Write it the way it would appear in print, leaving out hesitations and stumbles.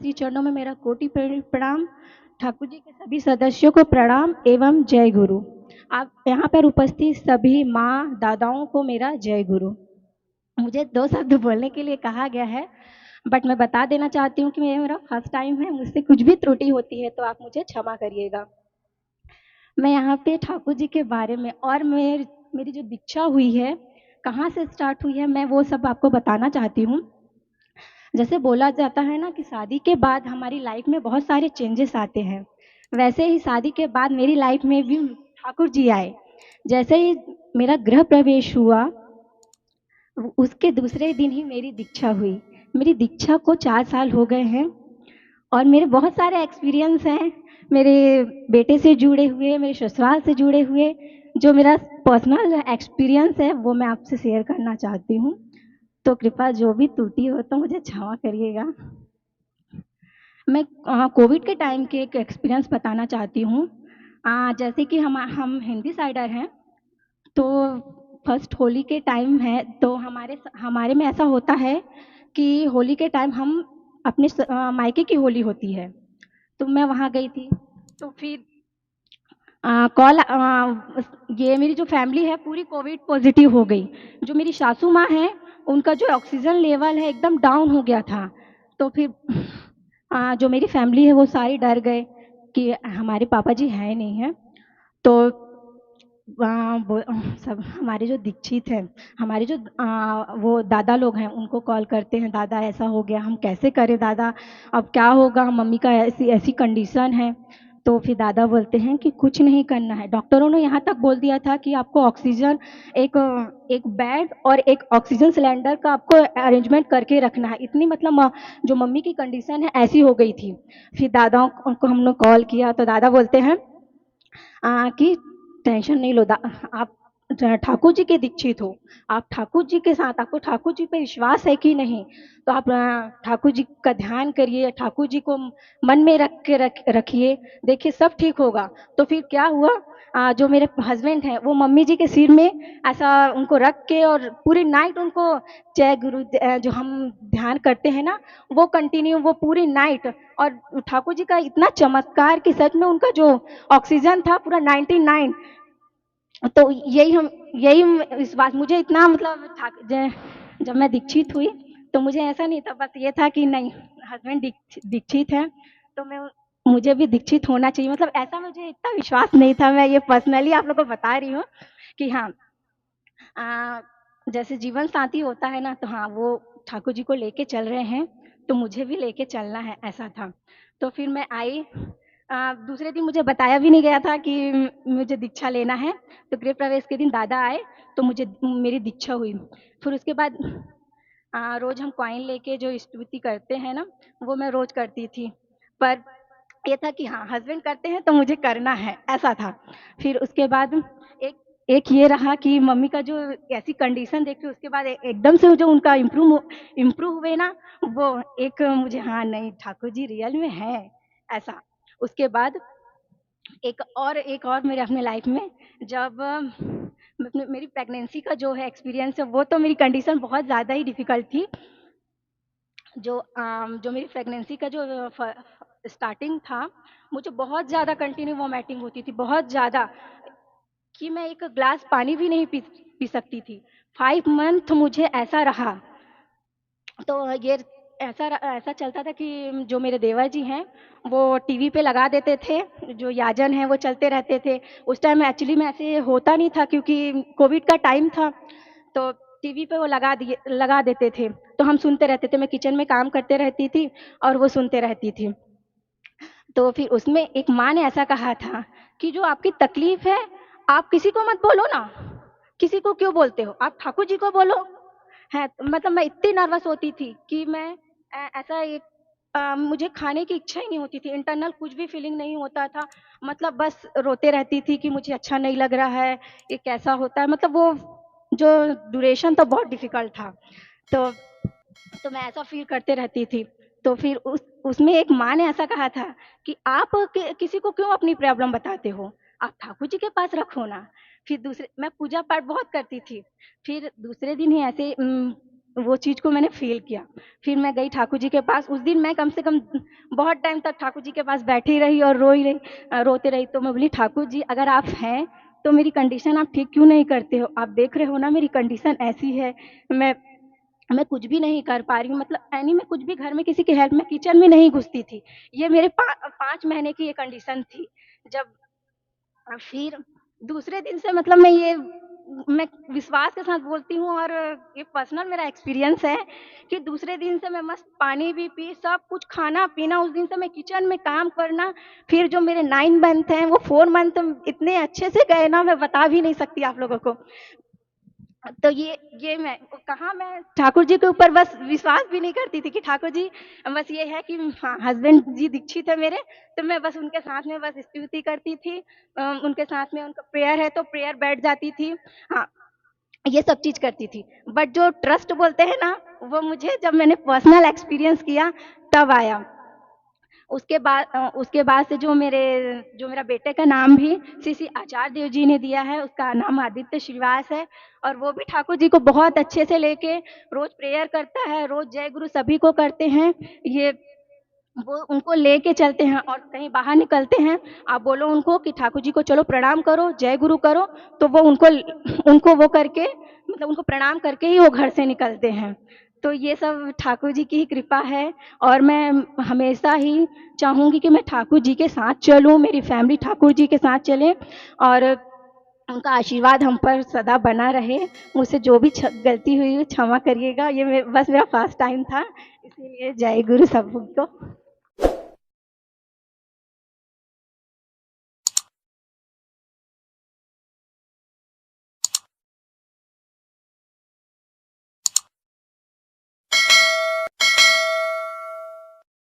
श्री चरणों में मेरा कोटि प्रणाम। ठाकुर जी के सभी सदस्यों को प्रणाम एवं जय गुरु। आप यहाँ पर उपस्थित सभी माँ दादाओं को मेरा जय गुरु। मुझे 2 शब्द बोलने के लिए कहा गया है, बट मैं बता देना चाहती हूँ कि ये मेरा फर्स्ट टाइम है, मुझसे कुछ भी त्रुटि होती है तो आप मुझे क्षमा करिएगा। मैं यहाँ पे ठाकुर जी के बारे में और मेरी जो दीक्षा हुई है, कहाँ से स्टार्ट हुई है, मैं वो सब आपको बताना चाहती हूँ। जैसे बोला जाता है ना कि शादी के बाद हमारी लाइफ में बहुत सारे चेंजेस आते हैं, वैसे ही शादी के बाद मेरी लाइफ में भी ठाकुर जी आए। जैसे ही मेरा गृह प्रवेश हुआ, उसके दूसरे दिन ही मेरी दीक्षा हुई। मेरी दीक्षा को 4 साल हो गए हैं और मेरे बहुत सारे एक्सपीरियंस हैं, मेरे बेटे से जुड़े हुए, मेरे ससुराल से जुड़े हुए। जो मेरा पर्सनल एक्सपीरियंस है वो मैं आपसे शेयर करना चाहती हूँ, तो कृपया जो भी त्रुटि हो तो मुझे क्षमा करिएगा। मैं कोविड के टाइम के एक एक्सपीरियंस बताना चाहती हूँ। जैसे कि हम हिंदी साइडर हैं, तो फर्स्ट होली के टाइम है, तो हमारे में ऐसा होता है कि होली के टाइम हम अपने मायके की होली होती है, तो मैं वहाँ गई थी। तो फिर कॉल ये मेरी जो फैमिली है पूरी कोविड पॉजिटिव हो गई। जो मेरी सासू माँ हैं, उनका जो ऑक्सीजन लेवल है एकदम डाउन हो गया था। तो फिर जो मेरी फैमिली है वो सारी डर गए कि हमारे पापा जी हैं नहीं हैं। तो सब हमारे जो दीक्षित हैं, हमारे जो वो दादा लोग हैं, उनको कॉल करते हैं, दादा ऐसा हो गया, हम कैसे करें दादा, अब क्या होगा, मम्मी का ऐसी ऐसी कंडीशन है। तो फिर दादा बोलते हैं कि कुछ नहीं करना है। डॉक्टरों ने यहाँ तक बोल दिया था कि आपको ऑक्सीजन एक एक बेड और एक ऑक्सीजन सिलेंडर का आपको अरेंजमेंट करके रखना है। इतनी मतलब जो मम्मी की कंडीशन है ऐसी हो गई थी। फिर दादाओं को हमने कॉल किया तो दादा बोलते हैं कि टेंशन नहीं लो, आप ठाकुर जी के दीक्षित हो, आप ठाकुर जी के साथ, आपको ठाकुर जी पे विश्वास है कि नहीं, तो आप ठाकुर जी का ध्यान करिए, ठाकुर जी को मन में रखिए, देखिए सब ठीक होगा। तो फिर क्या हुआ, जो मेरे हस्बैंड हैं वो मम्मी जी के सिर में ऐसा उनको रख के और पूरी नाइट उनको जय गुरु जो हम ध्यान करते हैं ना, वो कंटिन्यू, वो पूरी नाइट। और ठाकुर जी का इतना चमत्कार कि सच में उनका जो ऑक्सीजन था पूरा 99। तो यही इस बात मुझे इतना मतलब था। जब मैं दीक्षित हुई तो मुझे ऐसा नहीं था, बस ये था कि नहीं, हस्बैंड दीक्षित है तो मुझे भी दीक्षित होना चाहिए। मतलब ऐसा मुझे इतना विश्वास नहीं था। मैं ये पर्सनली आप लोगों को बता रही हूँ कि हाँ, आ, जैसे जीवन साथी होता है ना, तो हाँ वो ठाकुर जी को लेके चल रहे हैं, तो मुझे भी लेके चलना है, ऐसा था। तो फिर मैं आई। दूसरे दिन मुझे बताया भी नहीं गया था कि मुझे दीक्षा लेना है। तो गृह प्रवेश के दिन दादा आए तो मुझे मेरी दीक्षा हुई। फिर उसके बाद रोज हम कॉइन लेके जो स्तुति करते हैं ना, वो मैं रोज करती थी। पर ये था कि हाँ, हस्बैंड करते हैं तो मुझे करना है, ऐसा था। फिर उसके बाद एक एक ये रहा कि मम्मी का जो ऐसी कंडीशन देखी, उसके बाद एकदम से जो उनका इम्प्रूव हुए ना, वो एक मुझे, हाँ नहीं, ठाकुर जी रियल में है, ऐसा। उसके बाद एक और मेरे अपने लाइफ में, जब मेरी प्रेगनेंसी का जो है एक्सपीरियंस है, वो तो मेरी कंडीशन बहुत ज़्यादा ही डिफ़िकल्ट थी। जो मेरी प्रेगनेंसी का जो स्टार्टिंग था, मुझे बहुत ज़्यादा कंटिन्यू वोमिटिंग होती थी, बहुत ज़्यादा, कि मैं एक ग्लास पानी भी नहीं पी सकती थी। 5 मंथ मुझे ऐसा रहा। तो ये ऐसा चलता था कि जो मेरे देवर जी हैं, वो टीवी पे लगा देते थे, जो याजन हैं वो चलते रहते थे। उस टाइम एक्चुअली में ऐसे होता नहीं था क्योंकि कोविड का टाइम था। तो टीवी पे वो लगा देते थे, तो हम सुनते रहते थे। मैं किचन में काम करते रहती थी और वो सुनते रहती थी। तो फिर उसमें एक माँ ने ऐसा कहा था कि जो आपकी तकलीफ है, आप किसी को मत बोलो ना, किसी को क्यों बोलते हो, आप ठाकुर जी को बोलो। है, मतलब मैं इतनी नर्वस होती थी कि मैं ऐसा एक मुझे खाने की इच्छा ही नहीं होती थी, इंटरनल कुछ भी फीलिंग नहीं होता था। मतलब बस रोते रहती थी कि मुझे अच्छा नहीं लग रहा है, ये कैसा होता है, मतलब वो जो ड्यूरेशन तो बहुत डिफिकल्ट था। तो मैं ऐसा फील करते रहती थी। तो फिर उसमें एक माँ ने ऐसा कहा था कि आप किसी को क्यों अपनी प्रॉब्लम बताते हो, आप ठाकुर जी के पास रखो ना। फिर दूसरे, मैं पूजा पाठ बहुत करती थी। फिर दूसरे दिन ही ऐसे वो चीज़ को मैंने फ़ील किया। फिर मैं गई ठाकुर जी के पास, उस दिन मैं कम से कम बहुत टाइम तक ठाकुर जी के पास बैठी रही और रोते रही। तो मैं बोली, ठाकुर जी अगर आप हैं, तो मेरी कंडीशन आप ठीक क्यों नहीं करते हो? आप देख रहे हो ना मेरी कंडीशन ऐसी है, मैं मैं कुछ भी नहीं कर पा रही हूँ, मतलब यानी मैं कुछ भी घर में किसी की हेल्प में किचन में नहीं घुसती थी। ये मेरे 5 महीने की ये कंडीशन थी। जब फिर दूसरे दिन से मतलब मैं विश्वास के साथ बोलती हूँ और ये पर्सनल मेरा एक्सपीरियंस है कि दूसरे दिन से मैं मस्त पानी भी पी, सब कुछ खाना-पीना, उस दिन से मैं किचन में काम करना। फिर जो मेरे 9 मंथ हैं, वो 4 मंथ इतने अच्छे से गए ना, मैं बता भी नहीं सकती आप लोगों को। तो ये मैं ठाकुर जी के ऊपर बस विश्वास भी नहीं करती थी कि ठाकुर जी बस ये है कि हाँ, हस्बैंड जी दीक्षित है मेरे, तो मैं बस उनके साथ में बस स्तुति करती थी। उनके साथ में उनका प्रेयर है तो प्रेयर बैठ जाती थी। हाँ, ये सब चीज़ करती थी। बट जो ट्रस्ट बोलते हैं ना, वो मुझे जब मैंने पर्सनल एक्सपीरियंस किया तब आया। उसके बाद से जो मेरा बेटे का नाम भी श्री श्री आचार्य देव जी ने दिया है, उसका नाम आदित्य श्रीवास है। और वो भी ठाकुर जी को बहुत अच्छे से लेके रोज प्रेयर करता है, रोज जय गुरु सभी को करते हैं। ये वो उनको लेके चलते हैं और कहीं बाहर निकलते हैं, आप बोलो उनको कि ठाकुर जी को चलो प्रणाम करो, जय गुरु करो, तो वो उनको वो करके, मतलब उनको प्रणाम करके ही वो घर से निकलते हैं। तो ये सब ठाकुर जी की ही कृपा है। और मैं हमेशा ही चाहूँगी कि मैं ठाकुर जी के साथ चलूँ, मेरी फैमिली ठाकुर जी के साथ चले और उनका आशीर्वाद हम पर सदा बना रहे। मुझसे जो भी गलती हुई है क्षमा करिएगा, ये बस मेरा फर्स्ट टाइम था, इसीलिए जय गुरु सबको।